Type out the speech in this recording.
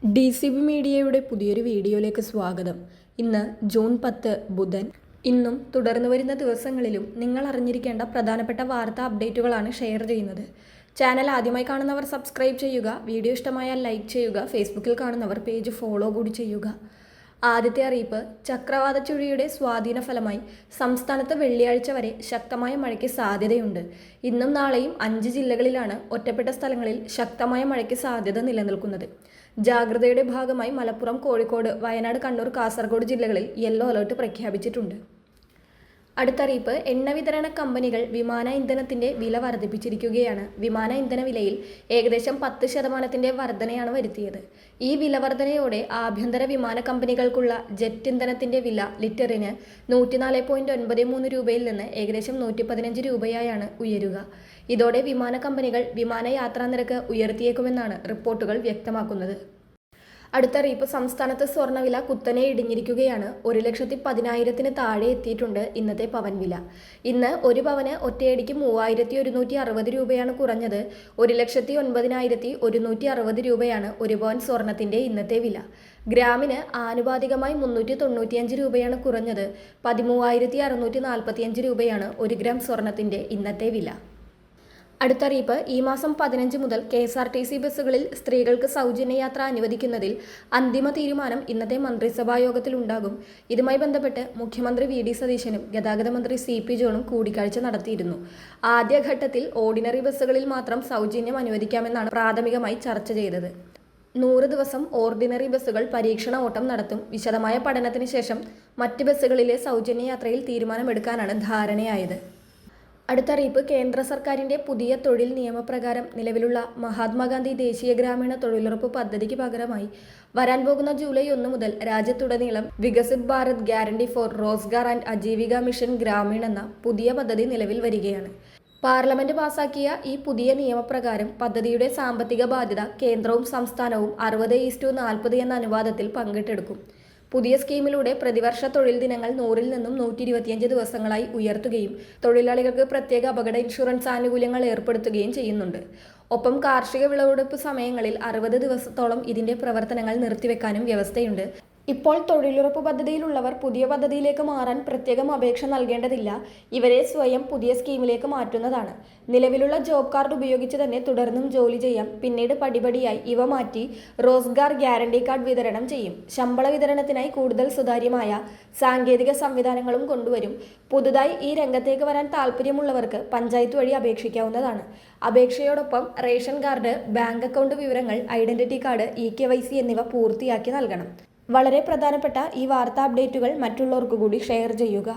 DCB മീഡിയയുടെ പുതിയൊരു വീഡിയോയിലേക്ക് സ്വാഗതം. ഇന്ന് ജൂൺ 10 ബുധൻ. ഇന്നും തുടർന്നു വരുന്ന ദിവസങ്ങളിലും നിങ്ങൾ അറിഞ്ഞിരിക്കേണ്ട പ്രധാനപ്പെട്ട വാർത്താ അപ്ഡേറ്റുകളാണ് ഷെയർ ചെയ്യുന്നത്. ചാനൽ ആദ്യമായി കാണുന്നവർ സബ്സ്ക്രൈബ് ചെയ്യുക, വീഡിയോ ഇഷ്ടമായാൽ ലൈക്ക് ചെയ്യുക, ഫേസ്ബുക്കിൽ കാണുന്നവർ പേജ് ഫോളോ കൂടി ചെയ്യുക. ആദ്യത്തെ അറിയിപ്പ്, ചക്രവാത ചുഴിയുടെ സ്വാധീന ഫലമായി സംസ്ഥാനത്ത് വെള്ളിയാഴ്ച വരെ ശക്തമായ മഴയ്ക്ക് സാധ്യതയുണ്ട്. ഇന്നും നാളെയും 5 ജില്ലകളിലാണ് ഒറ്റപ്പെട്ട സ്ഥലങ്ങളിൽ ശക്തമായ മഴയ്ക്ക് സാധ്യത നിലനിൽക്കുന്നത്. ജാഗ്രതയുടെ ഭാഗമായി മലപ്പുറം, കോഴിക്കോട്, വയനാട്, കണ്ണൂർ, കാസർഗോഡ് ജില്ലകളിൽ യെല്ലോ അലർട്ട് പ്രഖ്യാപിച്ചിട്ടുണ്ട്. അടുത്തറിയിപ്പ്, എണ്ണ വിതരണ കമ്പനികൾ വിമാന ഇന്ധനത്തിന്റെ വില വർദ്ധിപ്പിച്ചിരിക്കുകയാണ്. വിമാന ഇന്ധന വിലയിൽ ഏകദേശം 10% വർധനയാണ് വരുത്തിയത്. ഈ വില വർധനയോടെ ആഭ്യന്തര വിമാന കമ്പനികൾക്കുള്ള ജെറ്റ് ഇന്ധനത്തിന്റെ വില ലിറ്ററിന് 104.93 രൂപയിൽ നിന്ന് ഏകദേശം 115 രൂപയായാണ് ഉയരുക. ഇതോടെ വിമാന കമ്പനികൾ വിമാനയാത്രാ നിരക്ക് ഉയർത്തിയേക്കുമെന്നാണ് റിപ്പോർട്ടുകൾ വ്യക്തമാക്കുന്നത്. അടുത്തറിയിപ്പ്, സംസ്ഥാനത്ത് സ്വർണ്ണവില കുത്തനെ ഇടിഞ്ഞിരിക്കുകയാണ്. 1,10,000-ന് താഴെ എത്തിയിട്ടുണ്ട് ഇന്നത്തെ പവൻ വില. ഇന്ന് ഒരു പവന് ഒറ്റയടിക്ക് 3,160 രൂപയാണ് കുറഞ്ഞത്. 1,09,160 രൂപയാണ് ഒരു പവൻ സ്വർണത്തിന്റെ ഇന്നത്തെ വില. ഗ്രാമിന് ആനുപാതികമായി 395 രൂപയാണ് കുറഞ്ഞത്. 13,645 രൂപയാണ് ഒരു ഗ്രാം സ്വർണത്തിന്റെ ഇന്നത്തെ വില. അടുത്തറിയിപ്പ്, ഈ മാസം 15 മുതൽ KSRTC ബസ്സുകളിൽ സ്ത്രീകൾക്ക് സൗജന്യ യാത്ര അനുവദിക്കുന്നതിൽ അന്തിമ തീരുമാനം ഇന്നത്തെ മന്ത്രിസഭാ യോഗത്തിൽ ഉണ്ടാകും. ഇതുമായി ബന്ധപ്പെട്ട് മുഖ്യമന്ത്രി VD സതീശനും ഗതാഗത മന്ത്രി CP ജോണും കൂടിക്കാഴ്ച നടത്തിയിരുന്നു. ആദ്യഘട്ടത്തിൽ ഓർഡിനറി ബസ്സുകളിൽ മാത്രം സൗജന്യം അനുവദിക്കാമെന്നാണ് പ്രാഥമികമായി ചർച്ച ചെയ്തത്. 100 ദിവസം ഓർഡിനറി ബസ്സുകൾ പരീക്ഷണ ഓട്ടം നടത്തും. വിശദമായ പഠനത്തിന് ശേഷം മറ്റ് ബസ്സുകളിലെ സൗജന്യ യാത്രയിൽ തീരുമാനമെടുക്കാനാണ് ധാരണയായത്. അടുത്തറിയിപ്പ്, കേന്ദ്ര സർക്കാരിന്റെ പുതിയ തൊഴിൽ നിയമപ്രകാരം നിലവിലുള്ള മഹാത്മാഗാന്ധി ദേശീയ ഗ്രാമീണ തൊഴിലുറപ്പ് പദ്ധതിക്ക് പകരമായി വരാൻ പോകുന്ന ജൂലൈ 1 മുതൽ രാജ്യത്തുടനീളം Viksit Bharat guarantee for Rozgar and Ajeevika mission Gramin എന്ന പുതിയ പദ്ധതി നിലവിൽ വരികയാണ്. പാർലമെന്റ് പാസാക്കിയ ഈ പുതിയ നിയമപ്രകാരം പദ്ധതിയുടെ സാമ്പത്തിക ബാധ്യത കേന്ദ്രവും സംസ്ഥാനവും 60:40 എന്ന അനുപാതത്തിൽ പങ്കിട്ടെടുക്കും. പുതിയ സ്കീമിലൂടെ പ്രതിവർഷ തൊഴിൽ ദിനങ്ങൾ 100-ൽ നിന്നും 125 ദിവസങ്ങളായി ഉയർത്തുകയും തൊഴിലാളികൾക്ക് പ്രത്യേക അപകട ഇൻഷുറൻസ് ആനുകൂല്യങ്ങൾ ഏർപ്പെടുത്തുകയും ചെയ്യുന്നുണ്ട്. ഒപ്പം കാർഷിക വിളവെടുപ്പ് സമയങ്ങളിൽ 60 ദിവസത്തോളം ഇതിന്റെ പ്രവർത്തനങ്ങൾ നിർത്തിവെക്കാനും വ്യവസ്ഥയുണ്ട്. ഇപ്പോൾ തൊഴിലുറപ്പ് പദ്ധതിയിലുള്ളവർ പുതിയ പദ്ധതിയിലേക്ക് മാറാൻ പ്രത്യേകം അപേക്ഷ നൽകേണ്ടതില്ല. ഇവരെ സ്വയം പുതിയ സ്കീമിലേക്ക് മാറ്റുന്നതാണ്. നിലവിലുള്ള ജോബ് കാർഡ് ഉപയോഗിച്ച് തന്നെ തുടർന്നും ജോലി ചെയ്യാം. പിന്നീട് പടിപടിയായി ഇവ മാറ്റി റോസ്ഗാർ ഗ്യാരണ്ടി കാർഡ് വിതരണം ചെയ്യും. ശമ്പള വിതരണത്തിനായി കൂടുതൽ സുതാര്യമായ സാങ്കേതിക സംവിധാനങ്ങളും കൊണ്ടുവരും. പുതുതായി ഈ രംഗത്തേക്ക് വരാൻ താൽപ്പര്യമുള്ളവർക്ക് പഞ്ചായത്ത് വഴി അപേക്ഷിക്കാവുന്നതാണ്. അപേക്ഷയോടൊപ്പം റേഷൻ കാർഡ്, ബാങ്ക് അക്കൗണ്ട് വിവരങ്ങൾ, ഐഡന്റിറ്റി കാർഡ്, EKYC എന്നിവ പൂർത്തിയാക്കി നൽകണം. വളരെ പ്രധാനപ്പെട്ട ഈ വാർത്താ അപ്ഡേറ്റുകൾ മറ്റുള്ളവർക്ക് കൂടി ഷെയർ ചെയ്യുക.